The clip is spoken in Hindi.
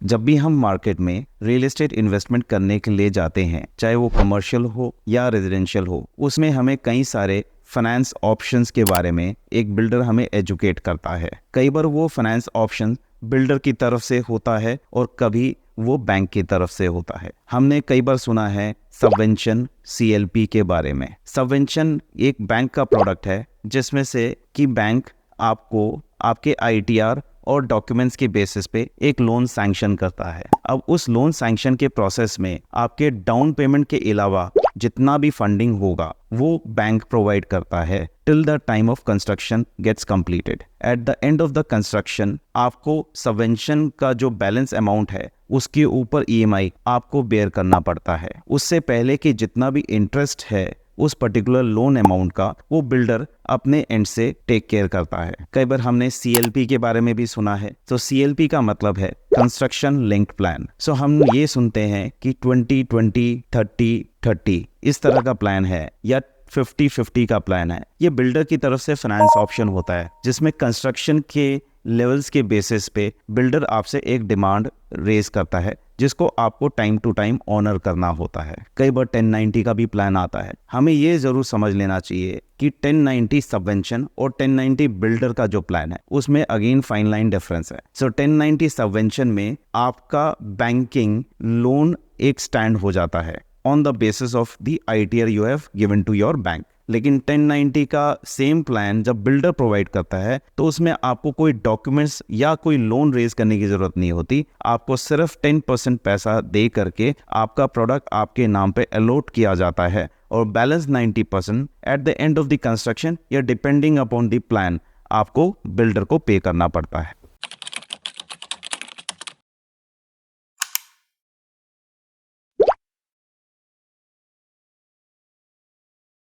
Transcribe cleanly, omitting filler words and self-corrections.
जब भी हम मार्केट में रियल एस्टेट इन्वेस्टमेंट करने के लिए जाते हैं, चाहे वो कमर्शियल हो या रेजिडेंशियल हो, उसमें हमें कई सारे फाइनेंस ऑप्शंस के बारे में एक बिल्डर हमें एजुकेट करता है। कई बार वो फाइनेंस ऑप्शन बिल्डर की तरफ से होता है और कभी वो बैंक की तरफ से होता है। हमने कई बार सुना है सबवेंशन CLP के बारे में। सबवेंशन एक बैंक का प्रोडक्ट है जिसमें से कि बैंक आपको आपके ITR और डॉक्यूमेंट्स के बेसिस पे एक लोन सैंक्शन करता है। अब उस लोन सैंक्शन के प्रोसेस में आपके डाउन पेमेंट के अलावा जितना भी फंडिंग होगा वो बैंक प्रोवाइड करता है till the time of construction gets completed. At the end of the construction आपको सबवेंशन का जो बैलेंस अमाउंट है उसके ऊपर EMI आपको बेयर करना पड़ता है। उससे पहले कि जितना भी इंटरेस्ट है उस पर्टिकुलर लोन अमाउंट का वो बिल्डर अपने एंड से टेक केयर करता है। कई बार हमने CLP के बारे में भी सुना है। तो CLP का मतलब है कंस्ट्रक्शन लिंक्ड प्लान। सो हम ये सुनते हैं कि 20-20, 30-30 इस तरह का प्लान है या 50-50 का प्लान है। ये बिल्डर की तरफ से फाइनेंस ऑप्शन होता है जिसमें कंस्ट्रक्शन के लेवल्स के बेसिस पे बिल्डर आपसे एक डिमांड रेज करता है जिसको आपको टाइम टू टाइम ऑनर करना होता है। कई बार 1090 का भी प्लान आता है। हमें ये जरूर समझ लेना चाहिए कि 1090 सबवेंशन और 1090 बिल्डर का जो प्लान है उसमें अगेन फाइन लाइन डिफरेंस है। सो 1090 सबवेंशन में आपका बैंकिंग लोन एक स्टैंड हो जाता है on the basis of the ITR you have given to your bank. लेकिन 1090 का सेम प्लान जब बिल्डर प्रोवाइड करता है तो उसमें आपको कोई डॉक्यूमेंट्स या कोई लोन रेज करने की जरूरत नहीं होती। आपको सिर्फ 10% पैसा दे करके आपका प्रोडक्ट आपके नाम पे अलॉट किया जाता है और balance 90% eight the end of the construction या डिपेंडिंग अपॉन द प्लान आपको बिल्डर को पे करना पड़ता है।